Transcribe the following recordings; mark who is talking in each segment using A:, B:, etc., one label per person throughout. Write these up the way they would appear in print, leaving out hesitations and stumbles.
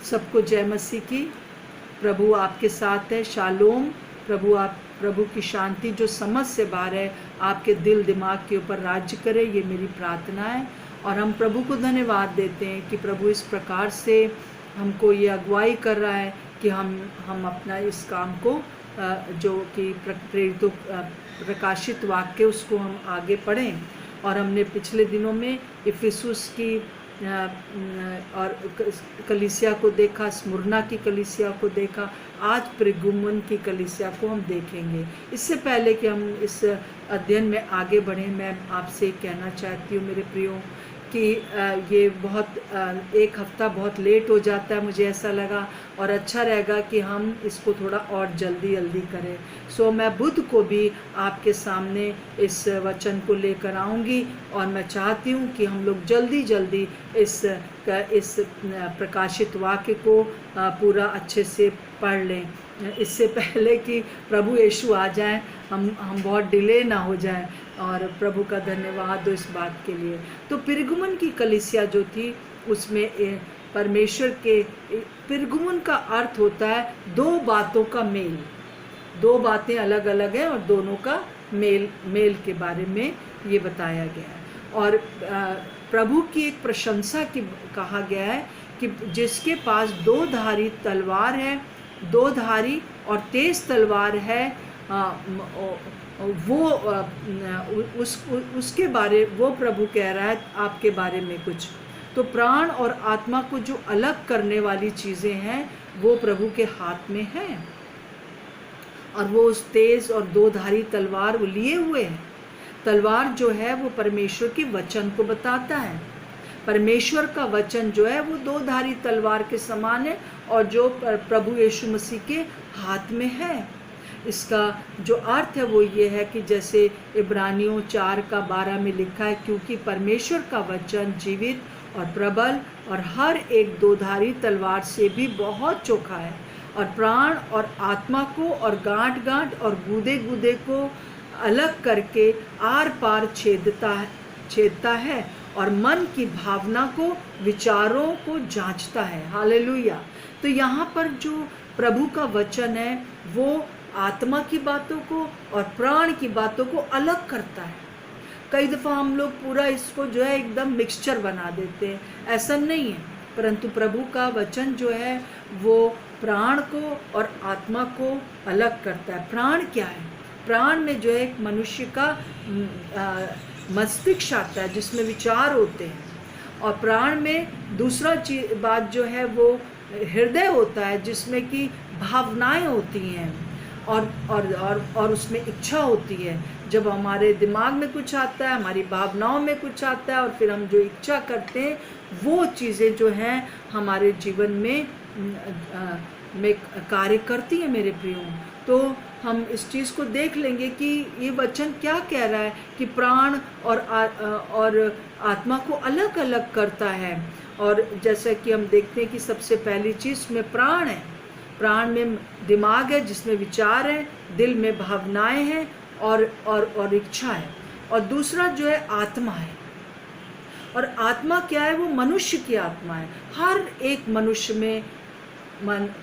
A: सबको जय मसीह की। प्रभु आपके साथ है। शालोम। प्रभु की शांति जो समझ से बाहर है आपके दिल दिमाग के ऊपर राज्य करे, ये मेरी प्रार्थना है। और हम प्रभु को धन्यवाद देते हैं कि प्रभु इस प्रकार से हमको ये अगुवाई कर रहा है कि हम अपना इस काम को जो कि प्रेरितों प्रकाशित वाक्य उसको हम आगे पढ़ें। और हमने पिछले दिनों में इफिसुस की और कलीसिया को देखा, स्मुरना की कलीसिया को देखा, आज पेरगमुन की कलीसिया को हम देखेंगे। इससे पहले कि हम इस अध्ययन में आगे बढ़ें, मैं आपसे कहना चाहती हूँ मेरे प्रियो कि ये बहुत एक हफ्ता बहुत लेट हो जाता है, मुझे ऐसा लगा, और अच्छा रहेगा कि हम इसको थोड़ा और जल्दी करें। सो मैं बुध को भी आपके सामने इस वचन को लेकर आऊँगी और मैं चाहती हूँ कि हम लोग जल्दी इस प्रकाशित वाक्य को पूरा अच्छे से पढ़ लें, इससे पहले कि प्रभु यीशु आ जाएं, हम बहुत डिले ना हो जाए। और प्रभु का धन्यवाद हो इस बात के लिए। तो पेरगमुन की कलीसिया जो थी उसमें परमेश्वर के, पेरगमुन का अर्थ होता है दो बातों का मेल। दो बातें अलग अलग हैं और दोनों का मेल के बारे में ये बताया गया है। और प्रभु की एक प्रशंसा की कहा गया है कि जिसके पास दो धारी तलवार है, दो धारी और तेज तलवार है, वो उसके बारे, वो प्रभु कह रहा है आपके बारे में कुछ। तो प्राण और आत्मा को जो अलग करने वाली चीज़ें हैं वो प्रभु के हाथ में हैं, और वो उस तेज और दो धारी तलवार वो लिए हुए हैं। तलवार जो है वो परमेश्वर के वचन को बताता है। परमेश्वर का वचन जो है वो दो धारी तलवार के समान है और जो प्रभु यीशु मसीह के हाथ में है। इसका जो अर्थ है वो ये है कि जैसे इब्रानियों 4:12 में लिखा है, क्योंकि परमेश्वर का वचन जीवित और प्रबल और हर एक दो धारी तलवार से भी बहुत चोखा है, और प्राण और आत्मा को और गांठ और गूदे को अलग करके आर पार छेदता है और मन की भावना को, विचारों को जांचता है। हालेलुया। तो यहाँ पर जो प्रभु का वचन है वो आत्मा की बातों को और प्राण की बातों को अलग करता है। कई दफ़ा हम लोग पूरा इसको जो है एकदम मिक्सचर बना देते हैं, ऐसा नहीं है। परंतु प्रभु का वचन जो है वो प्राण को और आत्मा को अलग करता है। प्राण क्या है? प्राण में जो है एक मनुष्य का मस्तिष्क आता है जिसमें विचार होते हैं, और प्राण में दूसरा बात जो है वो हृदय होता है जिसमें कि भावनाएं होती हैं और उसमें इच्छा होती है। जब हमारे दिमाग में कुछ आता है, हमारी भावनाओं में कुछ आता है, और फिर हम जो इच्छा करते हैं वो चीज़ें जो हैं हमारे जीवन में कार्य करती हैं मेरे प्रियो। तो हम इस चीज़ को देख लेंगे कि ये वचन क्या कह रहा है कि प्राण और आत्मा को अलग अलग करता है। और जैसा कि हम देखते हैं कि सबसे पहली चीज़ में प्राण है। प्राण में दिमाग है जिसमें विचार है, दिल में भावनाएं हैं और इच्छा है। और दूसरा जो है आत्मा है। और आत्मा क्या है? वो मनुष्य की आत्मा है। हर एक मनुष्य में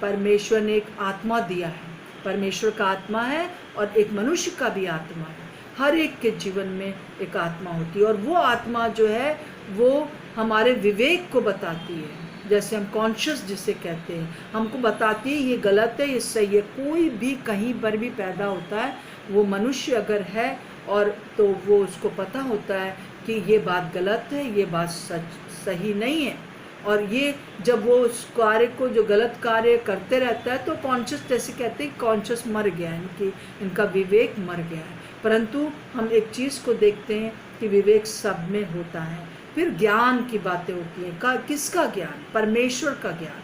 A: परमेश्वर ने एक आत्मा दिया है। परमेश्वर का आत्मा है और एक मनुष्य का भी आत्मा है। हर एक के जीवन में एक आत्मा होती है, और वो आत्मा जो है वो हमारे विवेक को बताती है। जैसे हम कॉन्शियस जिसे कहते हैं, हमको बताती है ये गलत है, ये सही है। कोई भी कहीं पर भी पैदा होता है, वो मनुष्य अगर है और तो वो उसको पता होता है कि ये बात गलत है, ये बात सही नहीं है। और ये जब वो उस कार्य को, जो गलत कार्य करते रहता है, तो कॉन्शियस, जैसे कहते हैं कॉन्शियस मर गया है, इनका विवेक मर गया है। परंतु हम एक चीज़ को देखते हैं कि विवेक सब में होता है। फिर ज्ञान की बातें होती हैं। किसका ज्ञान? परमेश्वर का ज्ञान।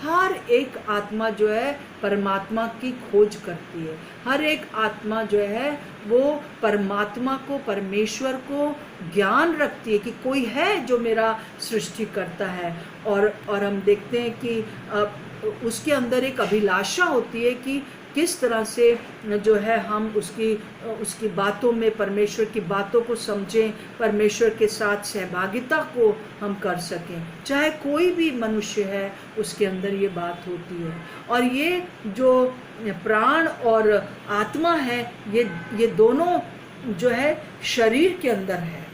A: हर एक आत्मा जो है परमात्मा की खोज करती है। हर एक आत्मा जो है वो परमात्मा को, परमेश्वर को ज्ञान रखती है कि कोई है जो मेरा सृष्टि करता है। और हम देखते हैं कि उसके अंदर एक अभिलाषा होती है कि किस तरह से जो है हम उसकी बातों में परमेश्वर की बातों को समझें, परमेश्वर के साथ सहभागिता को हम कर सकें। चाहे कोई भी मनुष्य है उसके अंदर ये बात होती है। और ये जो प्राण और आत्मा है, ये दोनों जो है शरीर के अंदर है।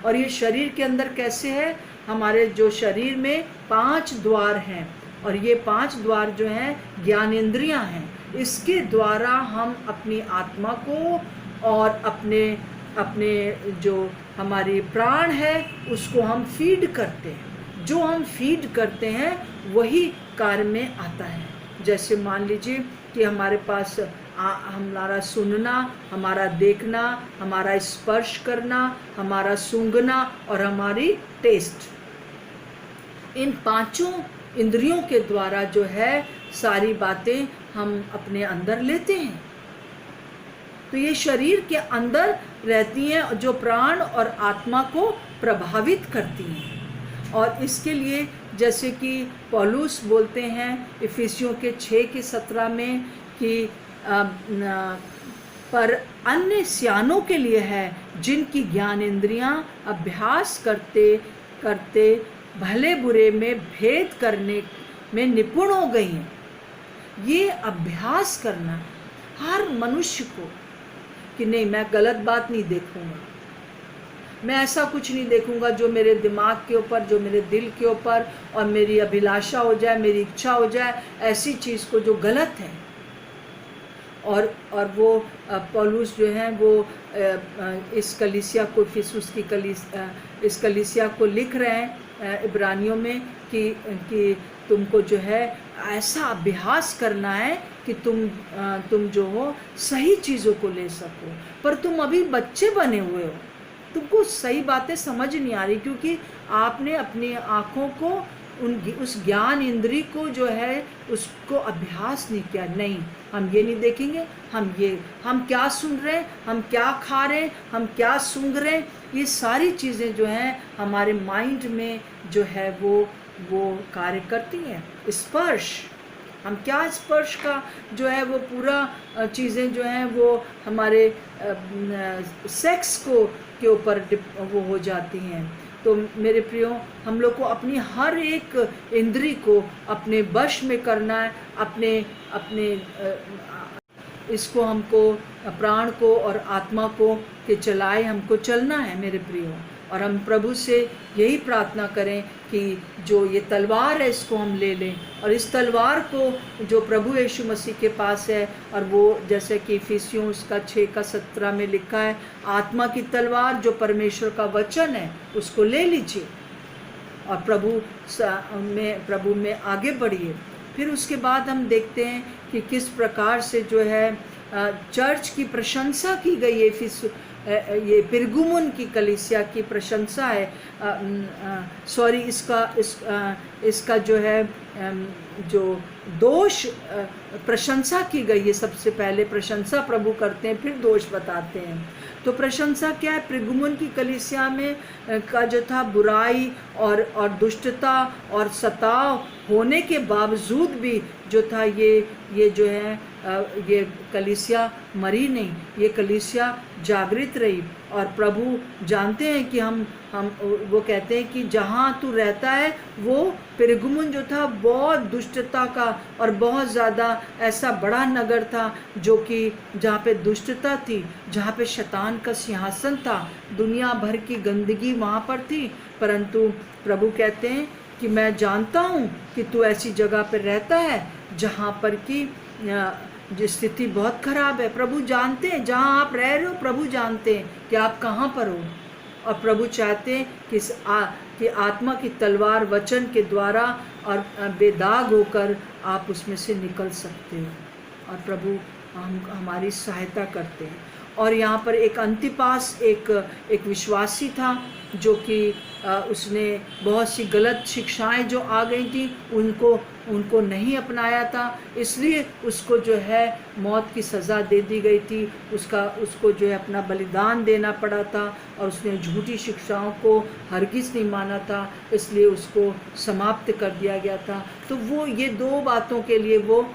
A: और ये शरीर के अंदर कैसे है? हमारे जो शरीर में 5 द्वार हैं, और ये 5 द्वार जो हैं ज्ञानेंद्रियां हैं। इसके द्वारा हम अपनी आत्मा को और अपने जो हमारी प्राण है उसको हम फीड करते हैं। जो हम फीड करते हैं वही कार्य में आता है। जैसे मान लीजिए कि हमारे पास हमारा सुनना, हमारा देखना, हमारा स्पर्श करना, हमारा सूंघना और हमारी टेस्ट, इन 5 इंद्रियों के द्वारा जो है सारी बातें हम अपने अंदर लेते हैं। तो ये शरीर के अंदर रहती हैं, जो प्राण और आत्मा को प्रभावित करती हैं। और इसके लिए जैसे कि पौलुस बोलते हैं इफिसियों के 6:17 में कि पर अन्य सियानों के लिए है जिनकी ज्ञानेंद्रियां अभ्यास करते करते भले बुरे में भेद करने में निपुण हो गई हैं। ये अभ्यास करना हर मनुष्य को कि नहीं, मैं गलत बात नहीं देखूंगा, मैं ऐसा कुछ नहीं देखूंगा जो मेरे दिमाग के ऊपर, जो मेरे दिल के ऊपर और मेरी अभिलाषा हो जाए, मेरी इच्छा हो जाए, ऐसी चीज़ को जो गलत है। और वो पौलुस जो है वो इस कलीसिया को, इफिसुस की इस कलीसिया को लिख रहे हैं इब्रानियों में कि तुमको जो है ऐसा अभ्यास करना है कि तुम जो हो सही चीज़ों को ले सको। पर तुम अभी बच्चे बने हुए हो, तुमको सही बातें समझ नहीं आ रही, क्योंकि आपने अपनी आँखों को उस ज्ञान इंद्री को जो है उसको अभ्यास नहीं किया। नहीं, हम ये नहीं देखेंगे, हम क्या सुन रहे हैं, हम क्या खा रहे हैं, हम क्या सूंघ रहे हैं, ये सारी चीज़ें जो हैं हमारे माइंड में जो है वो कार्य करती हैं। स्पर्श, हम क्या स्पर्श का जो है वो पूरा चीज़ें जो हैं वो हमारे सेक्स के ऊपर वो हो जाती हैं। तो मेरे प्रियो, हम लोग को अपनी हर एक इंद्री को अपने वश में करना है। अपने इसको हमको, प्राण को और आत्मा को के चलाए हमको चलना है मेरे प्रियो। और हम प्रभु से यही प्रार्थना करें कि जो ये तलवार है इसको हम ले लें, और इस तलवार को जो प्रभु यीशु मसीह के पास है, और वो जैसे कि इफिसियों उसका 6:17 में लिखा है, आत्मा की तलवार जो परमेश्वर का वचन है उसको ले लीजिए और प्रभु में आगे बढ़िए। फिर उसके बाद हम देखते हैं कि किस प्रकार से जो है चर्च की प्रशंसा की गई है। ये पिरगुमुन की कलीसिया की प्रशंसा है, सॉरी इसका जो है जो दोष प्रशंसा की गई है। सबसे पहले प्रशंसा प्रभु करते हैं, फिर दोष बताते हैं। तो प्रशंसा क्या है? पिरगुमुन की कलीसिया में का जो था बुराई और दुष्टता और सताव होने के बावजूद भी जो था ये जो है ये कलीसिया मरी नहीं, ये कलीसिया जागृत रही। और प्रभु जानते हैं कि हम वो कहते हैं कि जहाँ तू रहता है वो पिरगुमुन जो था बहुत दुष्टता का और बहुत ज़्यादा ऐसा बड़ा नगर था जो कि जहाँ पे दुष्टता थी, जहाँ पे शैतान का सिंहासन था, दुनिया भर की गंदगी वहाँ पर थी। परंतु प्रभु कहते हैं कि मैं जानता हूँ कि तू ऐसी जगह पर रहता है जहाँ पर कि स्थिति बहुत खराब है। प्रभु जानते हैं जहाँ आप रह रहे हो, प्रभु जानते हैं कि आप कहाँ पर हो। और प्रभु चाहते हैं कि आत्मा की तलवार वचन के द्वारा और बेदाग होकर आप उसमें से निकल सकते हो। और प्रभु हमारी सहायता करते हैं। और यहाँ पर एक अंतिपास एक विश्वासी था जो कि उसने बहुत सी गलत शिक्षाएं जो आ गई थी उनको नहीं अपनाया था, इसलिए उसको जो है मौत की सज़ा दे दी गई थी। उसको जो है अपना बलिदान देना पड़ा था, और उसने झूठी शिक्षाओं को हरगिज़ नहीं माना था, इसलिए उसको समाप्त कर दिया गया था। तो वो ये दो बातों के लिए वो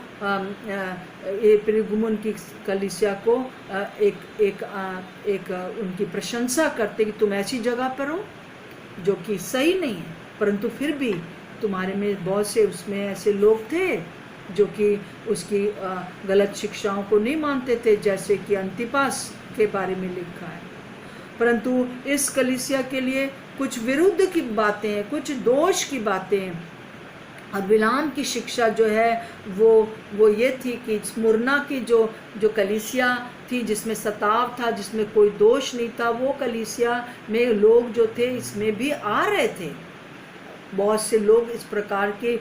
A: पेरुगमुन की कलीसिया को एक उनकी प्रशंसा करते कि तुम ऐसी जगह पर हो जो कि सही नहीं है, परंतु फिर भी तुम्हारे में बहुत से उसमें ऐसे लोग थे जो कि उसकी गलत शिक्षाओं को नहीं मानते थे, जैसे कि अंतिपास के बारे में लिखा है। परंतु इस कलीसिया के लिए कुछ विरुद्ध की बातें हैं, कुछ दोष की बातें हैं। और बिलाम की शिक्षा जो है वो ये थी कि स्मुरना की जो कलीसिया थी, जिसमें सताव था, जिसमें कोई दोष नहीं था, वो कलीसिया में लोग जो थे इसमें भी आ रहे थे। बहुत से लोग इस प्रकार के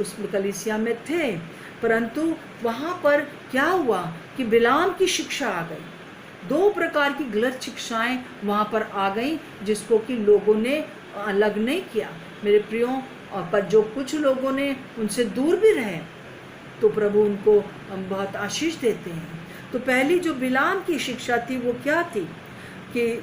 A: उस कलीसिया में थे, परंतु वहाँ पर क्या हुआ कि बिलाम की शिक्षा आ गई। दो प्रकार की गलत शिक्षाएं वहाँ पर आ गई, जिसको कि लोगों ने अलग नहीं किया मेरे प्रियो। और पर जो कुछ लोगों ने उनसे दूर भी रहे, तो प्रभु उनको बहुत आशीष देते हैं। तो पहली जो बिलाम की शिक्षा थी वो क्या थी कि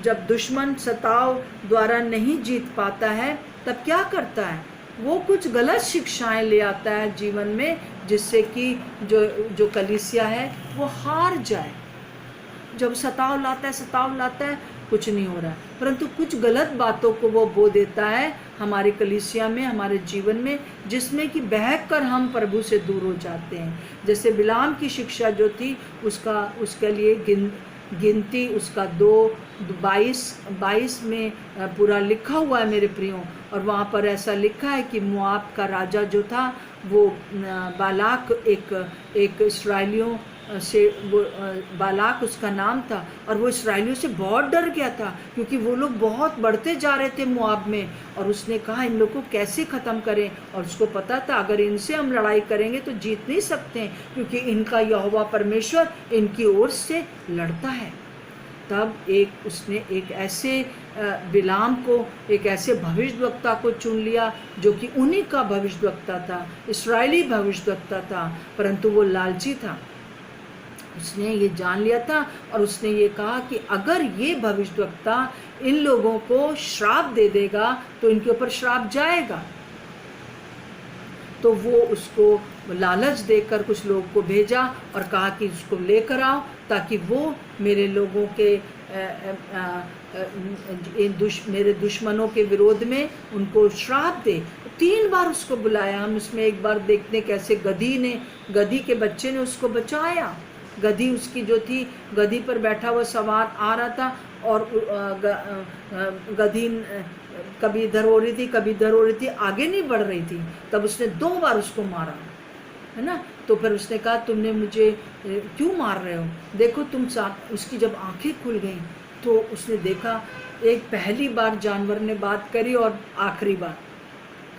A: जब दुश्मन सताव द्वारा नहीं जीत पाता है, तब क्या करता है, वो कुछ गलत शिक्षाएं ले आता है जीवन में, जिससे कि जो कलीसिया है वो हार जाए। जब सताव लाता है कुछ नहीं हो रहा है, परंतु कुछ गलत बातों को वो बो देता है हमारे कलीसिया में, हमारे जीवन में, जिसमें कि बहक कर हम प्रभु से दूर हो जाते हैं। जैसे बिलाम की शिक्षा जो थी उसके लिए गिनती उसका 2:22 में पूरा लिखा हुआ है मेरे प्रियो। और वहाँ पर ऐसा लिखा है कि मोआब का राजा जो था वो बालाक एक इस्राएलियों से वो बालाक उसका नाम था, और वो इस्राएलियों से बहुत डर गया था, क्योंकि वो लोग बहुत बढ़ते जा रहे थे मोआब में। और उसने कहा इन लोग को कैसे ख़त्म करें, और उसको पता था अगर इनसे हम लड़ाई करेंगे तो जीत नहीं सकते हैं, क्योंकि इनका यहोवा परमेश्वर इनकी ओर से लड़ता है। तब उसने एक ऐसे बिलाम को, एक ऐसे भविष्यद्वक्ता को चुन लिया जो कि उन्हीं का भविष्यद्वक्ता था, इस्राएली भविष्यद्वक्ता था, परंतु वो लालची था। उसने ये जान लिया था और उसने ये कहा कि अगर ये भविष्यद्वक्ता इन लोगों को श्राप दे देगा तो इनके ऊपर श्राप जाएगा। तो वो उसको लालच देकर कुछ लोग को भेजा और कहा कि उसको लेकर आओ, ताकि वो मेरे लोगों के मेरे दुश्मनों के विरोध में उनको श्राप दे। 3 बार उसको बुलाया। हम उसमें एक बार देखते हैं कैसे गधी के बच्चे ने उसको बचाया। गधी उसकी जो थी, गधी पर बैठा हुआ सवार आ रहा था, और गधी कभी इधर हो रही थी, कभी इधर हो रही थी, आगे नहीं बढ़ रही थी। तब उसने 2 बार उसको मारा, है ना। तो फिर उसने कहा तुमने मुझे क्यों मार रहे हो, देखो तुम साथ। उसकी जब आंखें खुल गई तो उसने देखा, एक पहली बार जानवर ने बात करी और आखिरी बार।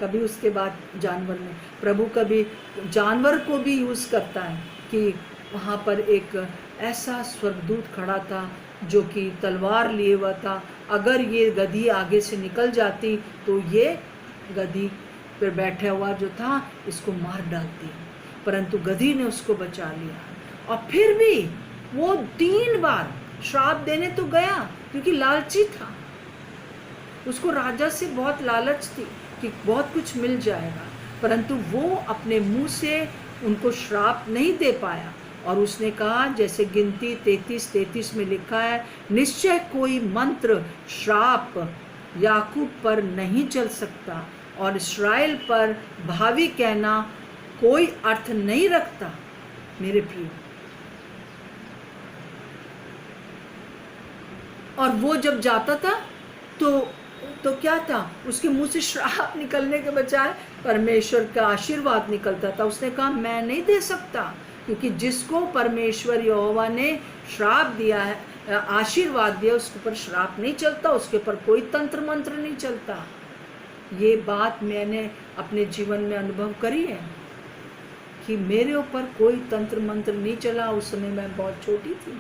A: कभी उसके बाद जानवर ने, प्रभु कभी जानवर को भी यूज़ करता है कि वहाँ पर एक ऐसा स्वर्गदूत खड़ा था जो कि तलवार लिए हुआ था। अगर ये गधी आगे से निकल जाती तो ये गधी पर बैठा हुआ जो था इसको मार डालती, परंतु गधी ने उसको बचा लिया। और फिर भी वो 3 बार श्राप देने तो गया, क्योंकि लालची था। उसको राजा से बहुत लालच थी कि बहुत कुछ मिल जाएगा, परंतु वो अपने मुंह से उनको श्राप नहीं दे पाया। और उसने कहा, जैसे गिनती 33:33 में लिखा है, निश्चय कोई मंत्र श्राप याकूब पर नहीं चल सकता और इस्राएल पर भावी कहना कोई अर्थ नहीं रखता। मेरे प्रिय, और वो जब जाता था तो क्या था, उसके मुंह से श्राप निकलने के बजाय परमेश्वर का आशीर्वाद निकलता था। उसने कहा मैं नहीं दे सकता, क्योंकि जिसको परमेश्वर यहोवा ने श्राप दिया है, आशीर्वाद दिया, उसके ऊपर श्राप नहीं चलता, उसके ऊपर कोई तंत्र मंत्र नहीं चलता। ये बात मैंने अपने जीवन में अनुभव करी है कि मेरे ऊपर कोई तंत्र मंत्र नहीं चला। उस समय मैं बहुत छोटी थी,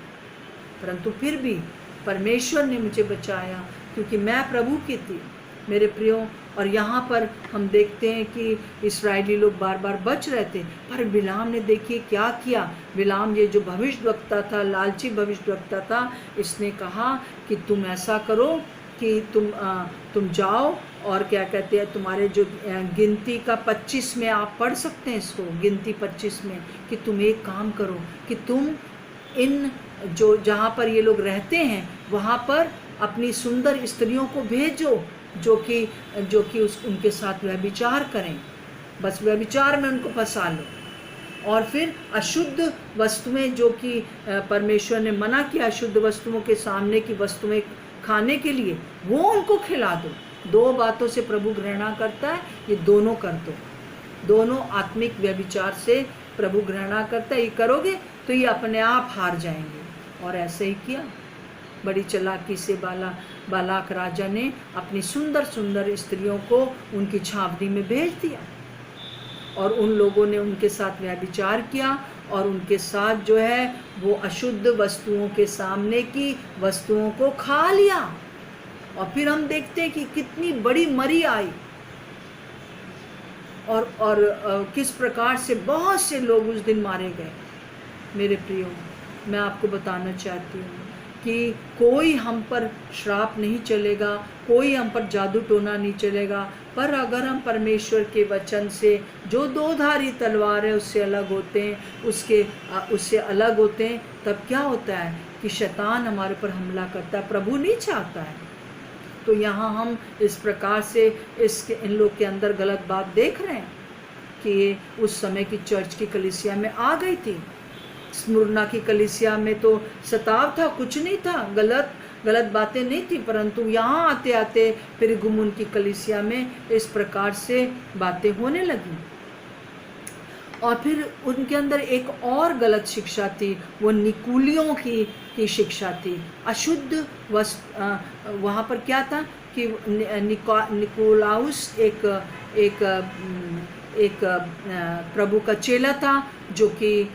A: परंतु फिर भी परमेश्वर ने मुझे बचाया, क्योंकि मैं प्रभु की थी मेरे प्रियो। और यहाँ पर हम देखते हैं कि इस्राएली लोग बार बार बच रहे थे, पर बिलाम ने देखिए क्या किया। बिलाम ये जो भविष्यवक्ता था, लालची भविष्यवक्ता था, इसने कहा कि तुम ऐसा करो कि तुम जाओ और क्या कहते हैं, तुम्हारे जो गिनती का 25 में आप पढ़ सकते हैं इसको, गिनती 25 में, कि तुम एक काम करो कि तुम इन जो जहाँ पर ये लोग रहते हैं वहाँ पर अपनी सुंदर स्त्रियों को भेजो जो कि उनके साथ व्यभिचार करें, बस व्यभिचार में उनको फंसा लो। और फिर अशुद्ध वस्तुएं जो कि परमेश्वर ने मना किया, अशुद्ध वस्तुओं के सामने की वस्तुएं खाने के लिए, वो उनको खिला दो। 2 बातों से प्रभु घृणा करता है, ये दोनों कर दो। दोनों आत्मिक व्यभिचार से प्रभु घृणा करता है, ये करोगे तो ये अपने आप हार जाएंगे। और ऐसे ही किया। बड़ी चालाकी से बालाक राजा ने अपनी सुंदर सुंदर स्त्रियों को उनकी छावनी में भेज दिया और उन लोगों ने उनके साथ व्यभिचार किया और उनके साथ जो है वो अशुद्ध वस्तुओं के सामने की वस्तुओं को खा लिया। और फिर हम देखते हैं कि कितनी बड़ी मरी आई और किस प्रकार से बहुत से लोग उस दिन मारे गए। मेरे प्रियो, मैं आपको बताना चाहती हूँ कि कोई हम पर श्राप नहीं चलेगा, कोई हम पर जादू टोना नहीं चलेगा, पर अगर हम परमेश्वर के वचन से जो 2धारी तलवार है उससे अलग होते हैं, उससे अलग होते हैं, तब क्या होता है कि शैतान हमारे पर हमला करता है, प्रभु नहीं चाहता है। तो यहाँ हम इस प्रकार से इन लोग के अंदर गलत बात देख रहे हैं कि ये उस समय की चर्च की कलीसिया में आ गई थी। स्मुरना की कलीसिया में तो सताव था, कुछ नहीं था, गलत बातें नहीं थी, परंतु यहाँ आते आते फिर गुमुन की कलीसिया में इस प्रकार से बातें होने लगी। और फिर उनके अंदर एक और गलत शिक्षा थी, वो निकुलियों की शिक्षा थी। अशुद्ध वहाँ पर क्या था कि निकोलाउस एक प्रभु का चेला था, जो कि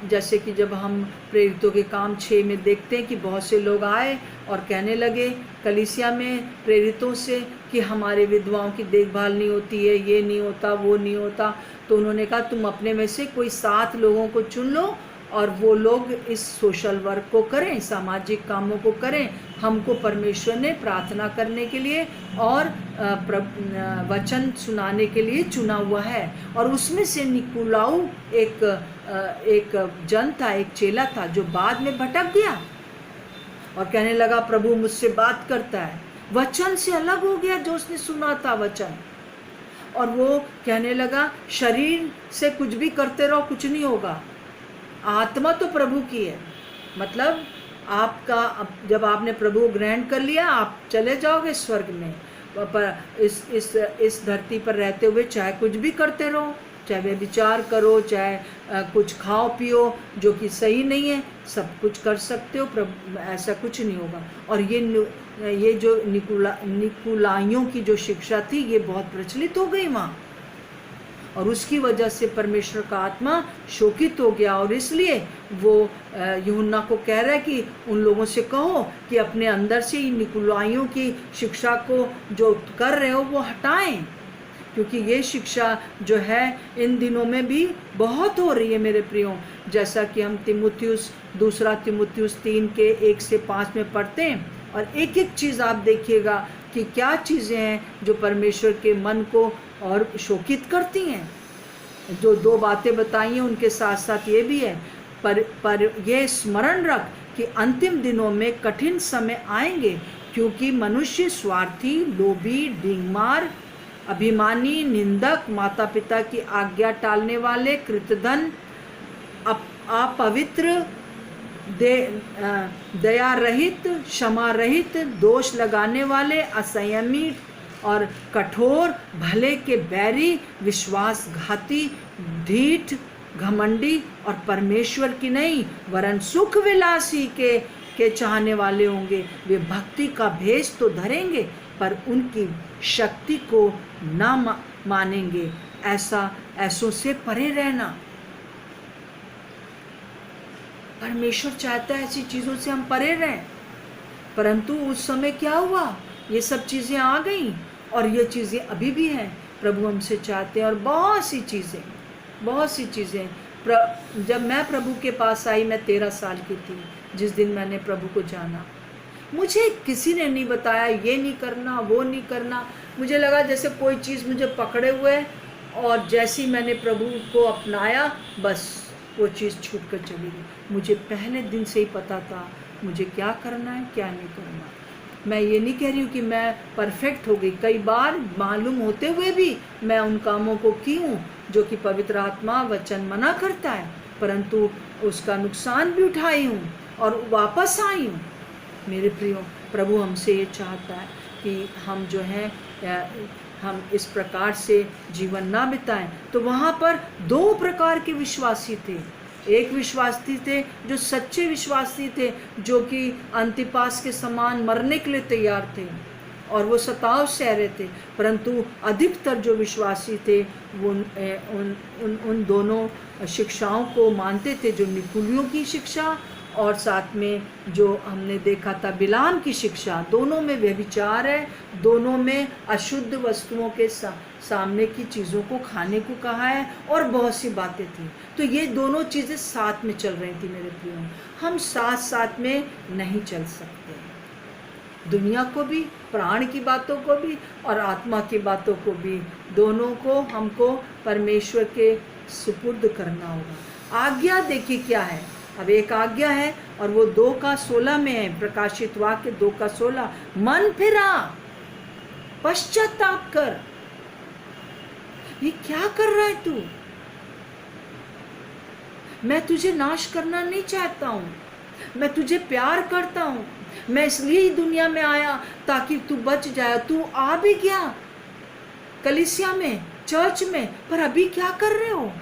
A: जैसे कि जब हम प्रेरितों के काम 6 में देखते हैं कि बहुत से लोग आए और कहने लगे कलीसिया में प्रेरितों से कि हमारे विधवाओं की देखभाल नहीं होती है, ये नहीं होता, वो नहीं होता। तो उन्होंने कहा तुम अपने में से कोई 7 लोगों को चुन लो और वो लोग इस सोशल वर्क को करें, सामाजिक कामों को करें। हमको परमेश्वर ने प्रार्थना करने के लिए और वचन सुनाने के लिए चुना हुआ है। और उसमें से निकुलाऊ एक जन था, एक चेला था, जो बाद में भटक गया और कहने लगा प्रभु मुझसे बात करता है, वचन से अलग हो गया जो उसने सुना था वचन। और वो कहने लगा शरीर से कुछ भी करते रहो, कुछ नहीं होगा, आत्मा तो प्रभु की है। मतलब आपका जब आपने प्रभु को ग्रहण कर लिया, आप चले जाओगे स्वर्ग में। पर इस धरती पर रहते हुए चाहे कुछ भी करते रहो, चाहे वे विचार करो, चाहे कुछ खाओ पियो जो कि सही नहीं है, सब कुछ कर सकते हो, प्रभु ऐसा कुछ नहीं होगा। और ये जो निकुलाइयों की जो शिक्षा थी ये बहुत प्रचलित हो गई वहाँ, और उसकी वजह से परमेश्वर का आत्मा शोकित हो गया। और इसलिए वो यूहन्ना को कह रहा है कि उन लोगों से कहो कि अपने अंदर से निकुलाइयों की शिक्षा को जो कर रहे हो वो हटाएं, क्योंकि ये शिक्षा जो है इन दिनों में भी बहुत हो रही है मेरे प्रियो। जैसा कि हम दूसरा तिमुथियुस 3 के 1 से 5 में पढ़ते हैं, और एक एक चीज़ आप देखिएगा कि क्या चीज़ें हैं जो परमेश्वर के मन को और शोकित करती हैं। जो 2 बातें बताई हैं उनके साथ साथ ये भी है, पर ये स्मरण रख कि अंतिम दिनों में कठिन समय आएंगे, क्योंकि मनुष्य स्वार्थी, लोभी, डींगमार, अभिमानी, निंदक, माता पिता की आज्ञा टालने वाले, कृतघ्न, अपवित्र, दया रहित, क्षमा रहित, दोष लगाने वाले, असंयमी और कठोर, भले के बैरी, विश्वासघाती, ढीठ, घमंडी और परमेश्वर की नहीं वरन सुख विलासी के चाहने वाले होंगे। वे भक्ति का भेष तो धरेंगे पर उनकी शक्ति को न मानेंगे। ऐसों से परे रहना। परमेश्वर चाहता है ऐसी चीज़ों से हम परे रहें। परंतु उस समय क्या हुआ, ये सब चीज़ें आ गई और ये चीज़ें अभी भी हैं। प्रभु हमसे चाहते हैं और बहुत सी चीज़ें। जब मैं प्रभु के पास आई, मैं 13 साल की थी जिस दिन मैंने प्रभु को जाना। मुझे किसी ने नहीं बताया ये नहीं करना, वो नहीं करना। मुझे लगा जैसे कोई चीज़ मुझे पकड़े हुए है, और जैसे ही मैंने प्रभु को अपनाया बस वो चीज़ छूट कर चली गई। मुझे पहले दिन से ही पता था मुझे क्या करना है, क्या नहीं करना। मैं ये नहीं कह रही हूँ कि मैं परफेक्ट हो गई, कई बार मालूम होते हुए भी मैं उन कामों को की हूँ जो कि पवित्र आत्मा वचन मना करता है, परंतु उसका नुकसान भी उठाई हूँ और वापस आई हूँ। मेरे प्रियो, प्रभु हमसे ये चाहता है कि हम जो है हम इस प्रकार से जीवन ना बिताएं। तो वहाँ पर 2 प्रकार के विश्वासी थे। एक विश्वासी थे जो सच्चे विश्वासी थे, जो कि अंतिपास के समान मरने के लिए तैयार थे और वो सताव सह रहे थे, परंतु अधिकतर जो विश्वासी थे वो उन दोनों शिक्षाओं को मानते थे, जो निकुलियों की शिक्षा और साथ में जो हमने देखा था बिलाम की शिक्षा। दोनों में व्यभिचार है, दोनों में अशुद्ध वस्तुओं के सामने की चीज़ों को खाने को कहा है और बहुत सी बातें थी। तो ये दोनों चीज़ें साथ में चल रही थी मेरे प्रियो। हम साथ साथ में नहीं चल सकते। दुनिया को भी, प्राण की बातों को भी और आत्मा की बातों को भी, दोनों को हमको परमेश्वर के सुपुर्द करना होगा। आज्ञा देखिए क्या है। अब एक आज्ञा है और वो 2:16 में है, प्रकाशित वाक्य 2:16, मन फिरा, पश्चाताप कर। ये क्या कर रहा है तू? मैं तुझे नाश करना नहीं चाहता हूँ, मैं तुझे प्यार करता हूँ। मैं इसलिए ही दुनिया में आया ताकि तू बच जाए। तू आ भी गया कलीसिया में, चर्च में, पर अभी क्या कर रहे हो?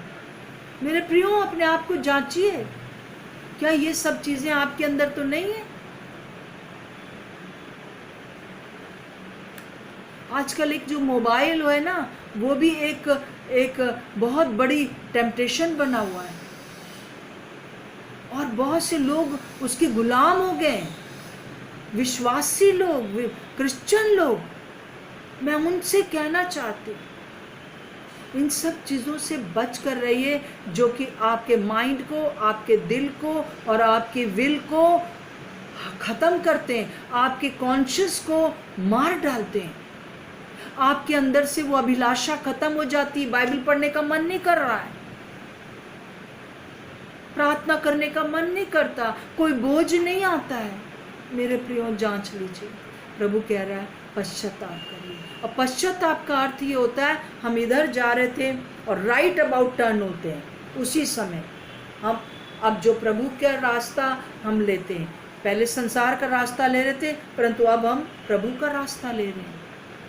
A: मेरे प्रियो, अपने आप को जांचिए, क्या ये सब चीजें आपके अंदर तो नहीं है? आजकल एक जो मोबाइल है ना, वो भी एक बहुत बड़ी टेम्पटेशन बना हुआ है और बहुत से लोग उसके गुलाम हो गए। विश्वासी लोग, क्रिश्चियन लोग, मैं उनसे कहना चाहती हूँ, इन सब चीज़ों से बच कर रहिए जो कि आपके माइंड को, आपके दिल को और आपके विल को ख़त्म करते हैं, आपके कॉन्शियस को मार डालते हैं। आपके अंदर से वो अभिलाषा खत्म हो जाती है, बाइबल पढ़ने का मन नहीं कर रहा है, प्रार्थना करने का मन नहीं करता, कोई बोझ नहीं आता है। मेरे प्रियो, जांच लीजिए। प्रभु कह रहा है पश्चाताप करिए। और पश्चाताप का अर्थ ये होता है, हम इधर जा रहे थे और राइट अबाउट टर्न होते हैं, उसी समय हम अब जो प्रभु का रास्ता हम लेते हैं। पहले संसार का रास्ता ले रहे थे, परंतु अब हम प्रभु का रास्ता ले रहे हैं।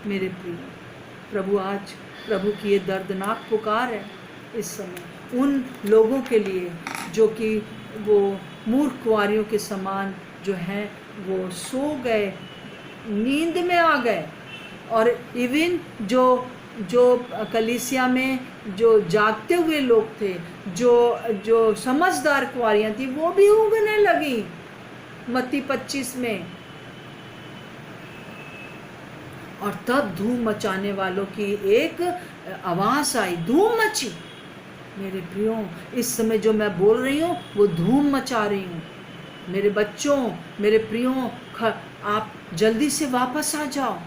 A: मेरे प्रिय, प्रभु आज प्रभु की ये दर्दनाक पुकार है इस समय उन लोगों के लिए जो कि वो मूर्ख कुंवारियों के समान जो हैं, वो सो गए, नींद में आ गए। और इवन जो कलीसिया में जो जागते हुए लोग थे, जो समझदार कुंवारियाँ थी, वो भी ऊँघने लगी। मत्ती 25 में। और तब धूम मचाने वालों की एक आवाज़ आई, धूम मची। मेरे प्रियो, इस समय जो मैं बोल रही हूँ वो धूम मचा रही हूँ। मेरे बच्चों, मेरे प्रियो, आप जल्दी से वापस आ जाओ।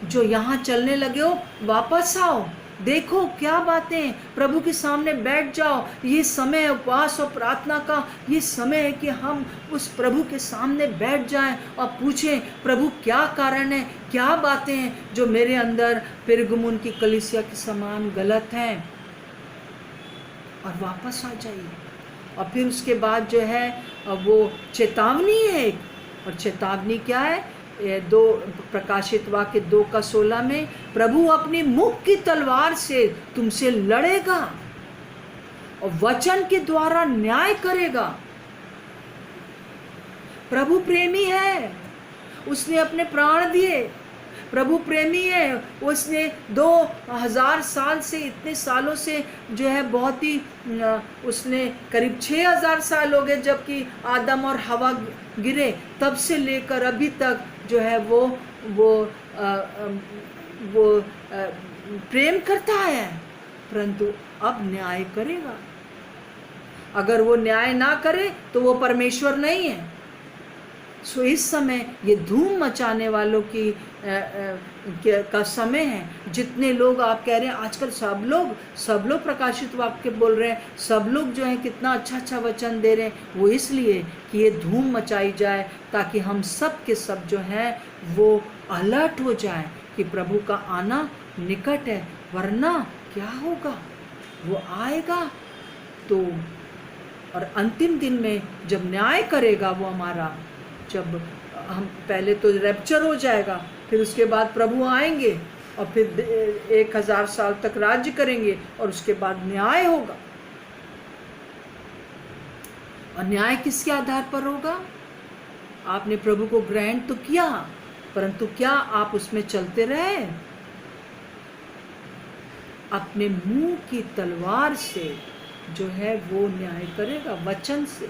A: जो यहाँ चलने लगे हो, वापस आओ। देखो क्या बातें, प्रभु के सामने बैठ जाओ। ये समय उपवास और प्रार्थना का ये समय है कि हम उस प्रभु के सामने बैठ जाएं और पूछें, प्रभु क्या कारण है, क्या बातें हैं जो मेरे अंदर पिरगमुन की कलीसिया के समान गलत हैं, और वापस आ जाइए। और फिर उसके बाद जो है वो चेतावनी है, और चेतावनी क्या है? 2 प्रकाशित वाक्य 2:16 में, प्रभु अपनी मुख की तलवार से तुमसे लड़ेगा और वचन के द्वारा न्याय करेगा। प्रभु प्रेमी है, उसने अपने प्राण दिए, प्रभु प्रेमी है, उसने 2000 साल से, इतने सालों से जो है बहुत ही उसने करीब 6000 साल हो गए जबकि आदम और हवा गिरे, तब से लेकर अभी तक जो है वो प्रेम करता है, परंतु अब न्याय करेगा। अगर वो न्याय ना करे तो वो परमेश्वर नहीं है। सो इस समय ये धूम मचाने वालों की का समय है। जितने लोग आप कह रहे हैं आजकल सब लोग प्रकाशित वाक्य बोल रहे हैं, सब लोग जो है कितना अच्छा वचन दे रहे हैं, वो इसलिए कि ये धूम मचाई जाए ताकि हम सब के सब जो हैं वो अलर्ट हो जाए कि प्रभु का आना निकट है। वरना क्या होगा, वो आएगा तो, और अंतिम दिन में जब न्याय करेगा वो हमारा, जब हम पहले तो रैप्चर हो जाएगा, फिर उसके बाद प्रभु आएंगे और फिर 1000 साल तक राज्य करेंगे और उसके बाद न्याय होगा। और न्याय किसके आधार पर होगा? आपने प्रभु को ग्रहण तो किया, परंतु क्या आप उसमें चलते रहे? अपने मुंह की तलवार से जो है वो न्याय करेगा, वचन से।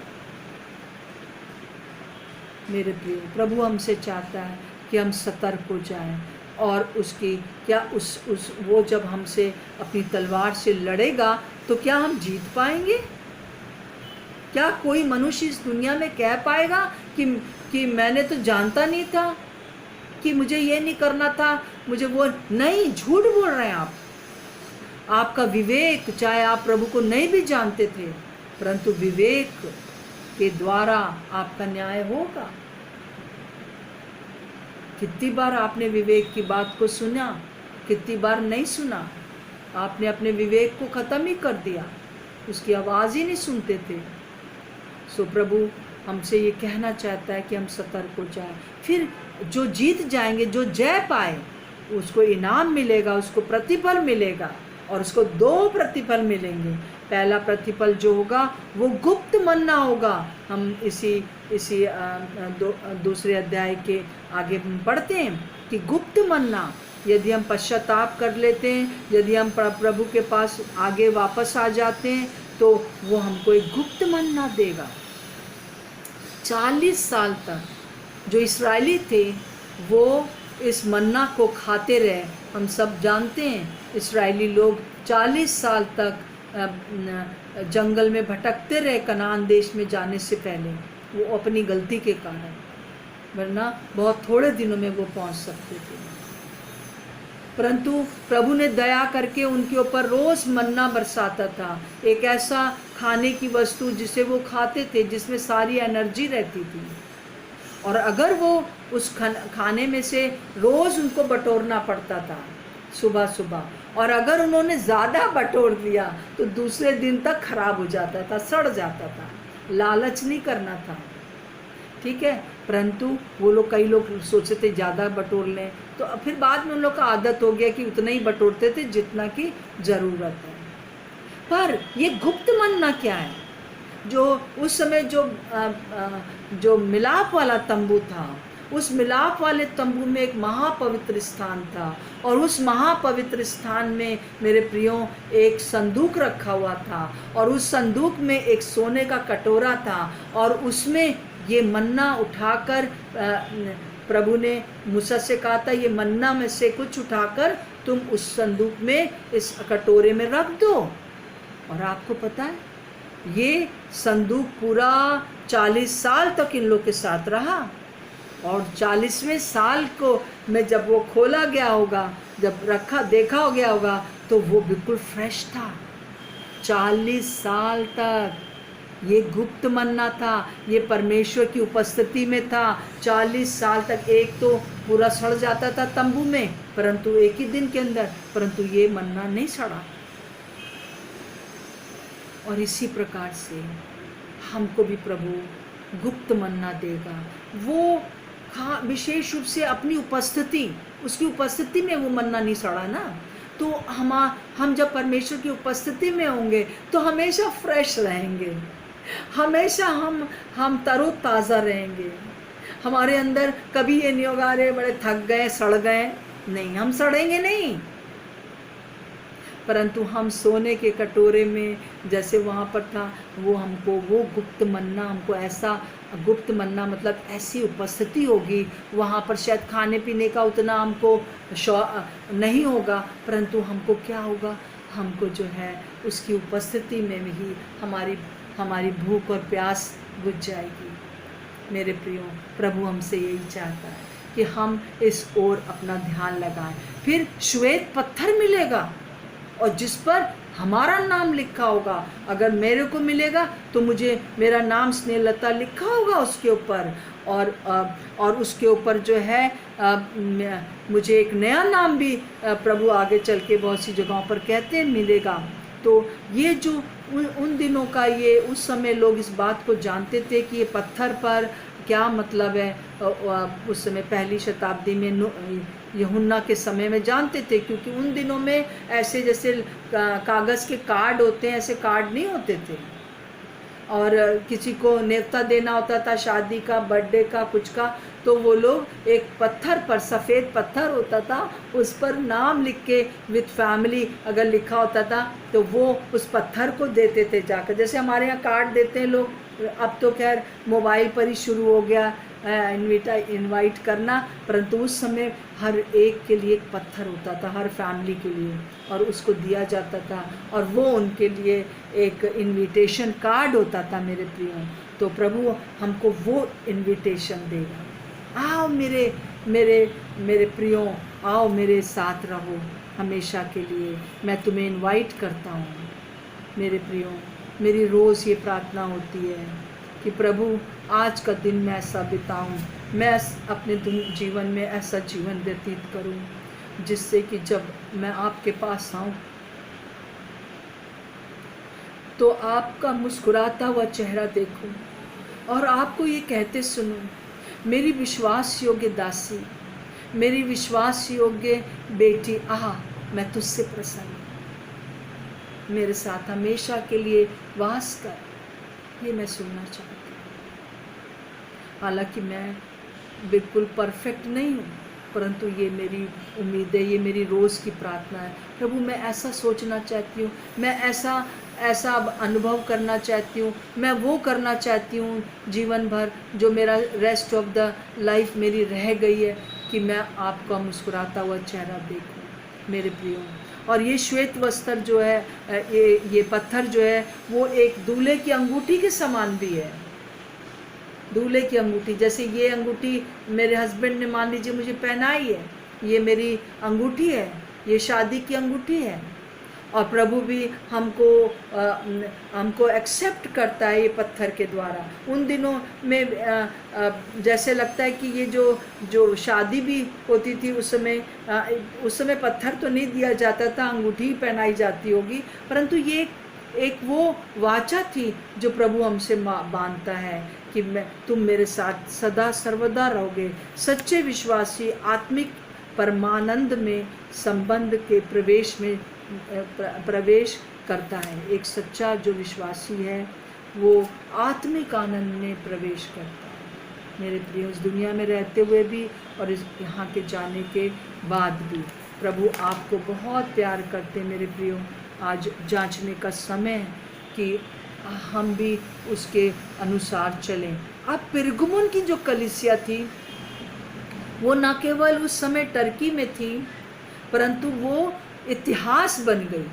A: मेरे प्रिय, प्रभु हमसे चाहता है कि हम सतर्क हो जाएं और उसकी क्या उस वो जब हमसे अपनी तलवार से लड़ेगा तो क्या हम जीत पाएंगे? क्या कोई मनुष्य इस दुनिया में कह पाएगा कि मैंने तो जानता नहीं था, कि मुझे ये नहीं करना था, मुझे वो नहीं? झूठ बोल रहे हैं आप। आपका विवेक, चाहे आप प्रभु को नहीं भी जानते थे, परंतु विवेक के द्वारा आपका न्याय होगा। कितनी बार आपने विवेक की बात को सुना, कितनी बार नहीं सुना। आपने अपने विवेक को खत्म ही कर दिया, उसकी आवाज़ ही नहीं सुनते थे। सो प्रभु हमसे ये कहना चाहता है कि हम सतर्क हो जाएं। फिर जो जीत जाएंगे, जो जय पाए, उसको इनाम मिलेगा, उसको प्रतिफल मिलेगा, और उसको 2 प्रतिफल मिलेंगे। पहला प्रतिफल जो होगा वो गुप्त मन्ना होगा। हम इसी दूसरे अध्याय के आगे पढ़ते हैं कि गुप्त मन्ना, यदि हम पश्चाताप कर लेते हैं, यदि हम प्रभु के पास आगे वापस आ जाते हैं, तो वो हमको एक गुप्त मन्ना देगा। 40 साल तक जो इस्राएली थे वो इस मन्ना को खाते रहे। हम सब जानते हैं इस्राएली लोग 40 साल तक जंगल में भटकते रहे कनान देश में जाने से पहले, वो अपनी गलती के कारण, वरना बहुत थोड़े दिनों में वो पहुंच सकते थे। परंतु प्रभु ने दया करके उनके ऊपर रोज मन्ना बरसाता था, एक ऐसा खाने की वस्तु जिसे वो खाते थे, जिसमें सारी एनर्जी रहती थी। और अगर वो उस खाने में से रोज उनको बटोरना पड़ता था सुबह सुबह, और अगर उन्होंने ज़्यादा बटोर दिया तो दूसरे दिन तक खराब हो जाता था, सड़ जाता था। लालच नहीं करना था, ठीक है। परंतु वो लोग, कई लोग सोचते थे ज़्यादा बटोर लें, तो फिर बाद में उन लोग का आदत हो गया कि उतना ही बटोरते थे जितना की ज़रूरत है। पर ये गुप्त मन्ना क्या है? जो उस समय जो मिलाप वाला तंबू था, उस मिलाप वाले तंबू में एक महापवित्र स्थान था, और उस महापवित्र स्थान में मेरे प्रियो एक संदूक रखा हुआ था, और उस संदूक में एक सोने का कटोरा था, और उसमें ये मन्ना उठाकर प्रभु ने मूसा से कहा था, ये मन्ना में से कुछ उठाकर तुम उस संदूक में, इस कटोरे में रख दो। और आपको पता है ये संदूक पूरा 40 साल तक इन लोग के साथ रहा, और 40वें साल को में जब वो खोला गया होगा, जब देखा हो गया होगा, तो वो बिल्कुल फ्रेश था। 40 साल तक ये गुप्त मन्ना था, ये परमेश्वर की उपस्थिति में था। 40 साल तक एक तो पूरा सड़ जाता था तंबू में, परंतु एक ही दिन के अंदर, परंतु ये मन्ना नहीं सड़ा। और इसी प्रकार से हमको भी प्रभु गुप्त मन्ना देगा। वो विशेष रूप से अपनी उपस्थिति, उसकी उपस्थिति में वो मन्ना नहीं सड़ा ना, तो हम जब परमेश्वर की उपस्थिति में होंगे तो हमेशा फ्रेश रहेंगे, हमेशा हम तरोताज़ा रहेंगे। हमारे अंदर कभी ये नहीं होगा अरे बड़े थक गए, सड़ गए, नहीं, हम सड़ेंगे नहीं, परंतु हम सोने के कटोरे में जैसे वहाँ पर था, वो हमको वो गुप्त मन्ना, हमको ऐसा गुप्त मन्ना मतलब ऐसी उपस्थिति होगी वहाँ पर, शायद खाने पीने का उतना हमको नहीं होगा, परंतु हमको क्या होगा, हमको जो है उसकी उपस्थिति में ही हमारी भूख और प्यास बुझ जाएगी। मेरे प्रियो, प्रभु हमसे यही चाहता है कि हम इस ओर अपना ध्यान लगाएं। फिर श्वेत पत्थर मिलेगा और जिस पर हमारा नाम लिखा होगा। अगर मेरे को मिलेगा तो मुझे मेरा नाम स्नेहलता लिखा होगा उसके ऊपर, और उसके ऊपर जो है मुझे एक नया नाम भी प्रभु आगे चल के बहुत सी जगहों पर कहते हैं मिलेगा। तो ये जो उन दिनों का, ये उस समय लोग इस बात को जानते थे कि ये पत्थर पर क्या मतलब है। उस समय पहली शताब्दी में यूहन्ना के समय में जानते थे, क्योंकि उन दिनों में ऐसे जैसे कागज़ के कार्ड होते हैं, ऐसे कार्ड नहीं होते थे। और किसी को न्योता देना होता था शादी का, बर्थडे का, कुछ का, तो वो लोग एक पत्थर पर, सफ़ेद पत्थर होता था, उस पर नाम लिख के विथ फैमिली अगर लिखा होता था तो वो उस पत्थर को देते थे जाकर। जैसे हमारे यहाँ कार्ड देते हैं लोग, अब तो खैर मोबाइल पर ही शुरू हो गया इनवाइट करना, परंतु उस समय हर एक के लिए एक पत्थर होता था, हर फैमिली के लिए, और उसको दिया जाता था, और वो उनके लिए एक इनविटेशन कार्ड होता था। मेरे प्रियो, तो प्रभु हमको वो इनविटेशन देगा। आओ मेरे मेरे मेरे प्रियो, आओ मेरे साथ रहो हमेशा के लिए, मैं तुम्हें इनवाइट करता हूँ। मेरे प्रियो, मेरी रोज़ ये प्रार्थना होती है कि प्रभु आज का दिन मैं ऐसा बिताऊं, मैं अपने जीवन में ऐसा जीवन व्यतीत करूं जिससे कि जब मैं आपके पास आऊं तो आपका मुस्कुराता हुआ चेहरा देखूं और आपको ये कहते सुनूं, मेरी विश्वास योग्य दासी, मेरी विश्वास योग्य बेटी, मैं तुझसे प्रसन्न हूं, मेरे साथ हमेशा के लिए वास कर। ये मैं सुनना चाहती हूँ। हालांकि मैं बिल्कुल परफेक्ट नहीं हूँ, परंतु ये मेरी उम्मीद है, ये मेरी रोज़ की प्रार्थना है। प्रभु मैं ऐसा सोचना चाहती हूँ, मैं ऐसा अनुभव करना चाहती हूँ, मैं वो करना चाहती हूँ जीवन भर जो मेरा रेस्ट ऑफ द लाइफ मेरी रह गई है, कि मैं आपका मुस्कुराता हुआ चेहरा देखूँ। मेरे प्रियो, और ये श्वेत वस्त्र जो है, ये पत्थर जो है, वो एक दूल्हे की अंगूठी के समान भी है। दूल्हे की अंगूठी, जैसे ये अंगूठी मेरे हस्बैंड ने मान लीजिए मुझे पहनाई है, ये मेरी अंगूठी है, ये शादी की अंगूठी है, और प्रभु भी हमको एक्सेप्ट करता है ये पत्थर के द्वारा। उन दिनों में जैसे लगता है कि ये जो शादी भी होती थी उस समय पत्थर तो नहीं दिया जाता था, अंगूठी ही पहनाई जाती होगी, परंतु ये एक वो वाचा थी जो प्रभु हमसे बांधता है कि तुम मेरे साथ सदा सर्वदा रहोगे। सच्चे विश्वासी आत्मिक परमानंद में संबंध के प्रवेश करता है। एक सच्चा जो विश्वासी है वो आत्मिक आनंद में प्रवेश करता है। मेरे प्रिय, इस दुनिया में रहते हुए भी और इस यहाँ के जाने के बाद भी प्रभु आपको बहुत प्यार करते। मेरे प्रियो, आज जांचने का समय है कि हम भी उसके अनुसार चलें। अब पिरगमुन की जो कलीसिया थी वो न केवल उस समय टर्की में थी, परंतु वो इतिहास बन गई।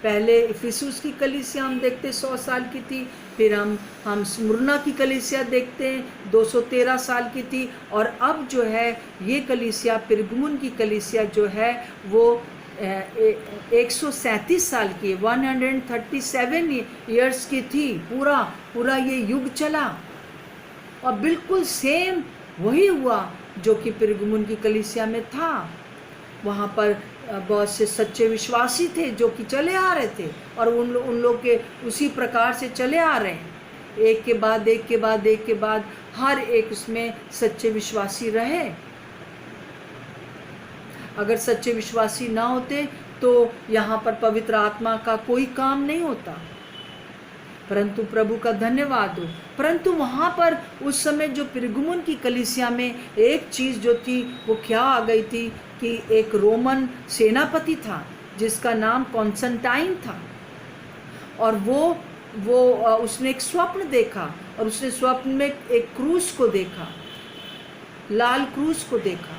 A: पहले इफिसुस की कलीसिया हम देखते 100 साल की थी, फिर हम स्मुरना की कलीसिया देखते हैं 213 साल की थी, और अब जो है ये कलीसिया, पिरगमुन की कलीसिया जो है वो 137 साल की, 137 ईयर्स की थी। पूरा ये युग चला और बिल्कुल सेम वही हुआ जो कि पिरगमुन की कलीसिया में था। वहाँ पर बहुत से सच्चे विश्वासी थे जो कि चले आ रहे थे, और उन लोग के उसी प्रकार से चले आ रहे हैं, एक के बाद एक के बाद हर एक उसमें सच्चे विश्वासी रहे। अगर सच्चे विश्वासी ना होते तो यहाँ पर पवित्र आत्मा का कोई काम नहीं होता। परंतु प्रभु का धन्यवाद हो। परंतु वहाँ पर उस समय जो पिरगमुन की कलीसिया में एक चीज़ जो थी वो क्या आ गई थी कि एक रोमन सेनापति था जिसका नाम कॉन्स्टेंटाइन था, और वो उसने एक स्वप्न देखा, और उसने स्वप्न में एक क्रूस को देखा, लाल क्रूस को देखा।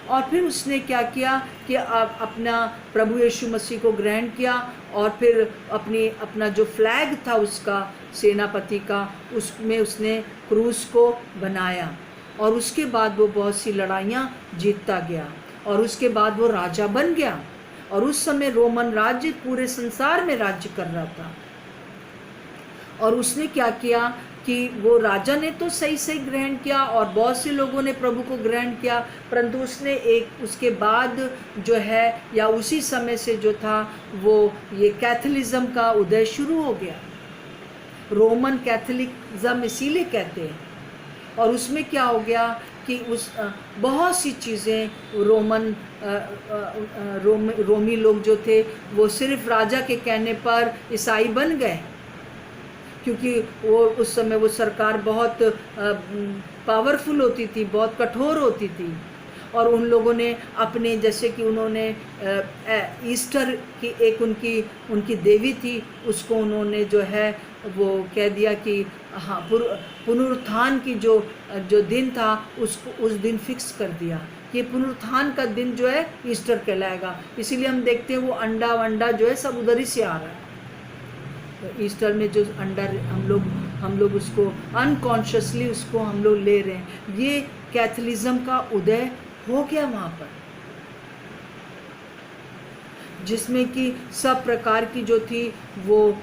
A: और फिर उसने क्या किया कि अपना प्रभु यीशु मसीह को ग्रहण किया, और फिर अपना जो फ्लैग था उसका सेनापति का, उसमें उसने क्रूस को बनाया, और उसके बाद वो बहुत सी लड़ाइयाँ जीतता गया, और उसके बाद वो राजा बन गया। और उस समय रोमन राज्य पूरे संसार में राज्य कर रहा था। और उसने क्या किया कि वो राजा ने तो सही सही ग्रहण किया, और बहुत से लोगों ने प्रभु को ग्रहण किया, परंतु उसने उसके बाद जो है, या उसी समय से जो था, वो ये कैथोलिज्म का उदय शुरू हो गया। रोमन कैथोलिज्म इसीलिए कहते हैं। और उसमें क्या हो गया कि बहुत सी चीज़ें रोमी लोग जो थे, वो सिर्फ राजा के कहने पर ईसाई बन गए, क्योंकि वो उस समय वो सरकार बहुत पावरफुल होती थी, बहुत कठोर होती थी। और उन लोगों ने अपने, जैसे कि उन्होंने ईस्टर की एक उनकी देवी थी, उसको उन्होंने जो है वो कह दिया कि हाँ, पुनरुत्थान की जो दिन था उसको उस दिन फिक्स कर दिया, ये पुनरुत्थान का दिन जो है ईस्टर कहलाएगा। इसीलिए हम देखते हैं वो अंडा वंडा जो है सब उधर ही से आ रहा है। तो ईस्टर में जो अंडा हम लोग उसको अनकॉन्शियसली उसको हम लोग ले रहे हैं। ये कैथोलिज्म का उदय हो गया वहाँ पर, जिसमें कि सब प्रकार की जो थी वो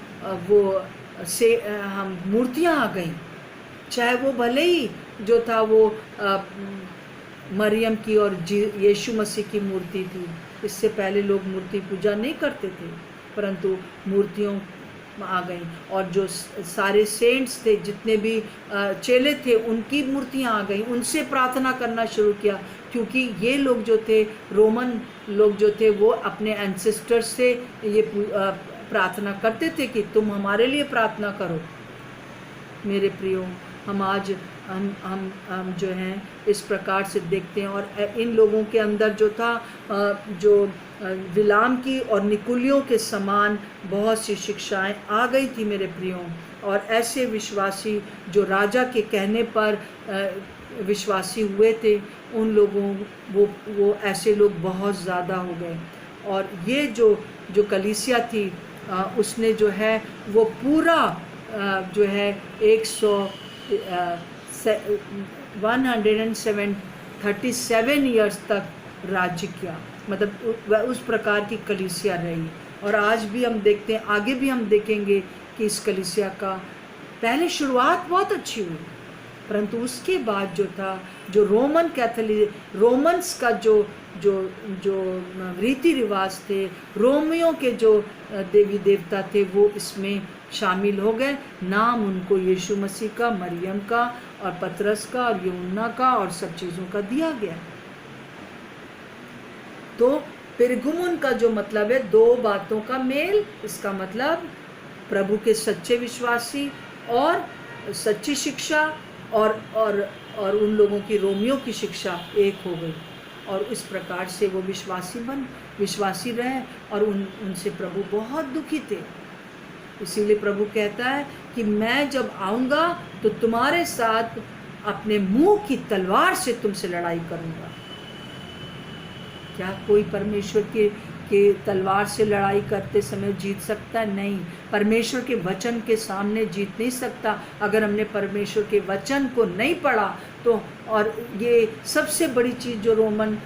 A: से हम मूर्तियाँ आ गई। चाहे वो भले ही जो था वो मरियम की और यीशु मसीह की मूर्ति थी। इससे पहले लोग मूर्ति पूजा नहीं करते थे, परंतु मूर्तियों आ गई। और जो सारे सेंट्स थे, जितने भी चेले थे, उनकी मूर्तियाँ आ गई, उनसे प्रार्थना करना शुरू किया। क्योंकि ये लोग जो थे, रोमन लोग जो थे, वो अपने एंसेस्टर्स से ये प्रार्थना करते थे कि तुम हमारे लिए प्रार्थना करो। मेरे प्रियो, हम आज हम जो हैं इस प्रकार से देखते हैं। और इन लोगों के अंदर जो था, जो विलाम की और निकुलियों के समान बहुत सी शिक्षाएं आ गई थी मेरे प्रियो। और ऐसे विश्वासी जो राजा के कहने पर विश्वासी हुए थे, उन लोगों वो ऐसे लोग बहुत ज़्यादा हो गए। और ये जो कलीसिया थी, उसने जो है वो पूरा जो है 137 ईयर्स तक राज्य किया। मतलब उस प्रकार की कलीसिया रही। और आज भी हम देखते हैं, आगे भी हम देखेंगे कि इस कलीसिया का पहले शुरुआत बहुत अच्छी हुई, परंतु उसके बाद जो था, जो रोमन्स का जो रीति रिवाज थे, रोमियों के जो देवी देवता थे, वो इसमें शामिल हो गए। नाम उनको यीशु मसीह का, मरियम का और पतरस का और यूहन्ना का और सब चीज़ों का दिया गया। तो पेरगमुन का जो मतलब है, दो बातों का मेल। इसका मतलब प्रभु के सच्चे विश्वासी और सच्ची शिक्षा और उन लोगों की, रोमियों की शिक्षा एक हो गई। और इस प्रकार से वो विश्वासी रहे, और उनसे प्रभु बहुत दुखी थे। इसीलिए प्रभु कहता है कि मैं जब आऊँगा तो तुम्हारे साथ अपने मुंह की तलवार से तुमसे लड़ाई करूँगा। क्या कोई परमेश्वर के तलवार से लड़ाई करते समय जीत सकता है? नहीं। परमेश्वर के वचन के सामने जीत नहीं सकता। अगर हमने परमेश्वर के वचन को नहीं पढ़ा तो, और ये सबसे बड़ी चीज़ जो रोमन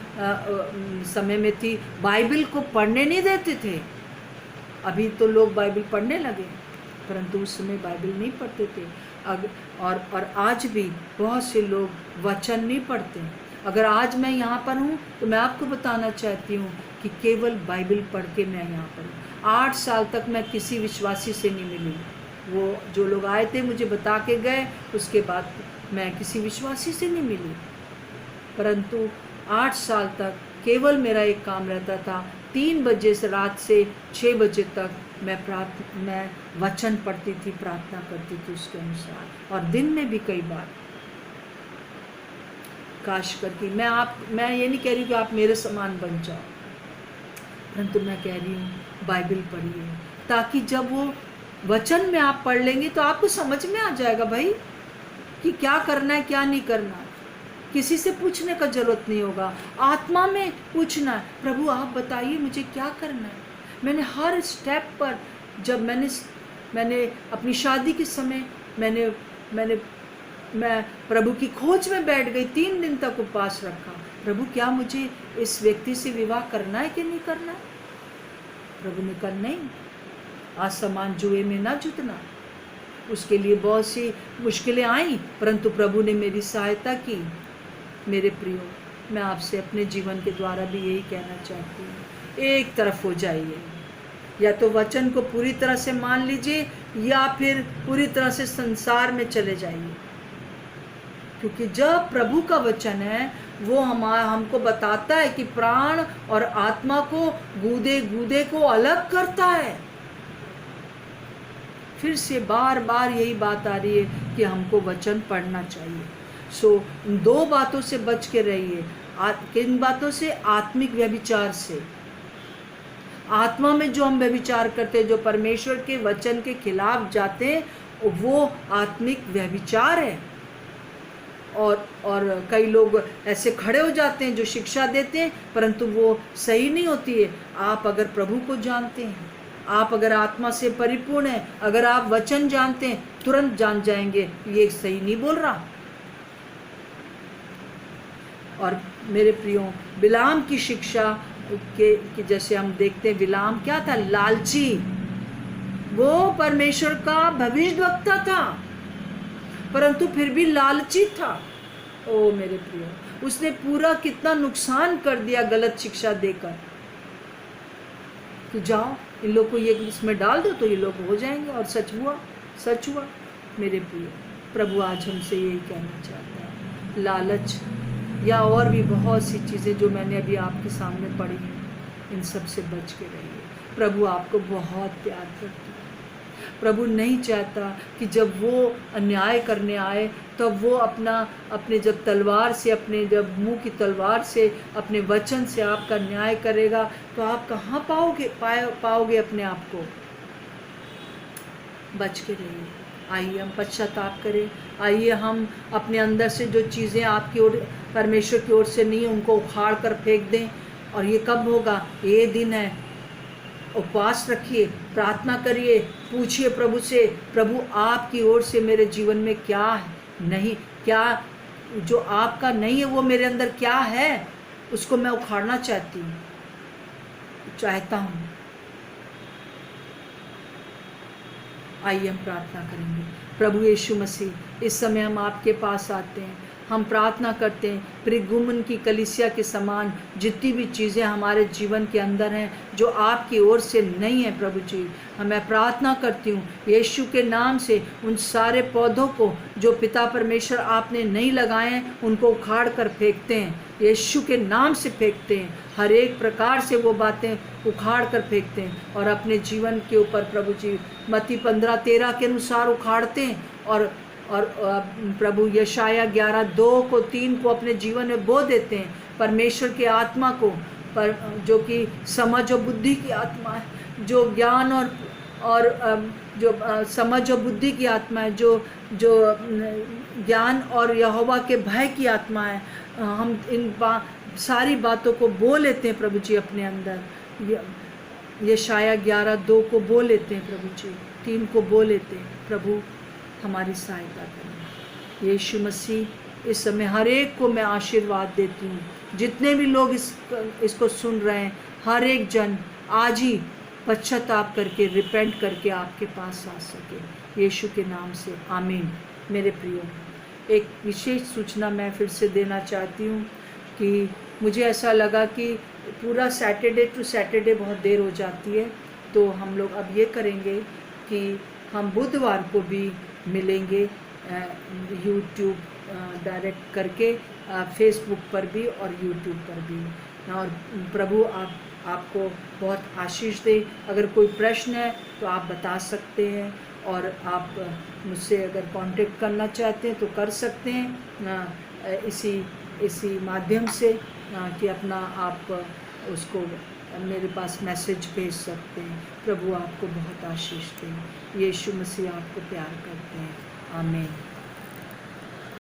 A: समय में थी, बाइबल को पढ़ने नहीं देते थे। अभी तो लोग बाइबल पढ़ने लगे, परंतु उस समय बाइबल नहीं पढ़ते थे। और आज भी बहुत से लोग वचन नहीं पढ़ते। अगर आज मैं यहाँ पर हूँ तो मैं आपको बताना चाहती हूँ कि केवल बाइबल पढ़ के मैं यहाँ पर हूँ। 8 साल तक मैं किसी विश्वासी से नहीं मिली। वो जो लोग आए थे मुझे बता के गए, उसके बाद मैं किसी विश्वासी से नहीं मिली। परंतु 8 साल तक केवल मेरा एक काम रहता था, 3 बजे से रात से 6 बजे तक मैं वचन पढ़ती थी, प्रार्थना करती थी उसके अनुसार, और दिन में भी कई बार। काश करके मैं ये नहीं कह रही कि आप मेरे समान बन जाओ, परंतु मैं कह रही हूँ बाइबल पढ़िए, ताकि जब वो वचन में आप पढ़ लेंगे तो आपको समझ में आ जाएगा भाई कि क्या करना है क्या नहीं करना है। किसी से पूछने का जरूरत नहीं होगा, आत्मा में पूछना है, प्रभु आप बताइए मुझे क्या करना है। मैंने हर स्टेप पर, जब मैंने अपनी शादी के समय मैं प्रभु की खोज में बैठ गई, 3 दिन तक उपवास रखा, प्रभु क्या मुझे इस व्यक्ति से विवाह करना है कि नहीं करना है। प्रभु ने कहा नहीं, आसमान जुए में ना जुतना। उसके लिए बहुत सी मुश्किलें आई, परंतु प्रभु ने मेरी सहायता की। मेरे प्रियो, मैं आपसे अपने जीवन के द्वारा भी यही कहना चाहती हूँ, एक तरफ हो जाइए, या तो वचन को पूरी तरह से मान लीजिए या फिर पूरी तरह से संसार में चले जाइए। क्योंकि जब प्रभु का वचन है वो हमको बताता है कि प्राण और आत्मा को गूदे को अलग करता है। फिर से बार बार यही बात आ रही है कि हमको वचन पढ़ना चाहिए। सो इन 2 बातों से बच के रहिए। किन बातों से? आत्मिक व्यभिचार से। आत्मा में जो हम व्यभिचार करते हैं, जो परमेश्वर के वचन के खिलाफ जाते हैं, वो आत्मिक व्यभिचार है। और कई लोग ऐसे खड़े हो जाते हैं जो शिक्षा देते हैं, परंतु वो सही नहीं होती है। आप अगर प्रभु को जानते हैं, आप अगर आत्मा से परिपूर्ण हैं, अगर आप वचन जानते हैं, तुरंत जान जाएंगे ये सही नहीं बोल रहा। और मेरे प्रियो, बिलाम की शिक्षा के जैसे हम देखते हैं, बिलाम क्या था? लालची। वो परमेश्वर का भविष्यवक्ता था, परंतु फिर भी लालची था। ओ मेरे प्रियो, उसने पूरा कितना नुकसान कर दिया गलत शिक्षा देकर कि जाओ इन लोग को ये इसमें डाल दो तो ये लोग हो जाएंगे, और सच हुआ। मेरे प्रियो, प्रभु आज हमसे यही कहना चाहता है, लालच या और भी बहुत सी चीज़ें जो मैंने अभी आपके सामने पढ़ी हैं, इन सब से बच के रहिए। प्रभु आपको बहुत प्यार करता है। प्रभु नहीं चाहता कि जब वो अन्याय करने आए तब वो अपने जब तलवार से, अपने जब मुंह की तलवार से, अपने वचन से आपका न्याय करेगा, तो आप कहाँ पाओगे अपने आप को। बच के रहिए। आइए हम पश्चाताप करें। आइए हम अपने अंदर से जो चीज़ें आपकी ओर, परमेश्वर की ओर से नहीं है, उनको उखाड़ कर फेंक दें। और ये कब होगा? ये दिन है। उपवास रखिए, प्रार्थना करिए, पूछिए प्रभु से, प्रभु आपकी ओर से मेरे जीवन में क्या है, नहीं क्या जो आपका नहीं है वो मेरे अंदर क्या है, उसको मैं उखाड़ना चाहता हूँ। आइए हम प्रार्थना करेंगे। प्रभु यीशु मसीह, इस समय हम आपके पास आते हैं, हम प्रार्थना करते हैं प्रिगुमन की कलीसिया के समान जितनी भी चीज़ें हमारे जीवन के अंदर हैं जो आपकी ओर से नहीं है, प्रभु जी, मैं प्रार्थना करती हूँ यीशु के नाम से, उन सारे पौधों को जो पिता परमेश्वर आपने नहीं लगाए हैं उनको उखाड़ कर फेंकते हैं, यीशु के नाम से फेंकते हैं। हर एक प्रकार से वो बातें उखाड़ कर फेंकते हैं और अपने जीवन के ऊपर प्रभु जी मत्ती 15:13 के अनुसार उखाड़ते हैं। और प्रभु यशाया 11:2-3 को अपने जीवन में बो देते हैं। परमेश्वर की आत्मा को, पर जो कि समझ और बुद्धि की आत्मा है, जो ज्ञान और जो समझ और बुद्धि की आत्मा है, जो ज्ञान और यहोवा के भय की आत्मा है, हम इन सारी बातों को बो लेते हैं प्रभु जी अपने अंदर। यशाया 11:2 को बो लेते हैं प्रभु जी, 3 को बो लेते हैं। प्रभु हमारी सहायता करें। यीशु मसीह, इस समय हर एक को मैं आशीर्वाद देती हूँ, जितने भी लोग इसको सुन रहे हैं, हर एक जन आज ही पश्चाताप करके, रिपेंट करके आपके पास आ सके, यीशु के नाम से, आमीन। मेरे प्रियो, एक विशेष सूचना मैं फिर से देना चाहती हूँ कि मुझे ऐसा लगा कि पूरा सैटरडे टू सैटरडे बहुत देर हो जाती है, तो हम लोग अब ये करेंगे कि हम बुधवार को भी मिलेंगे यूट्यूब डायरेक्ट करके, फेसबुक पर भी और यूट्यूब पर भी। और प्रभु आपको बहुत आशीष दे। अगर कोई प्रश्न है तो आप बता सकते हैं, और आप मुझसे अगर कांटेक्ट करना चाहते हैं तो कर सकते हैं। इसी माध्यम से कि अपना आप उसको मेरे पास मैसेज भेज सकते हैं। प्रभु आपको बहुत आशीष दे। यीशु मसीह आपको प्यार करते हैं। आमीन।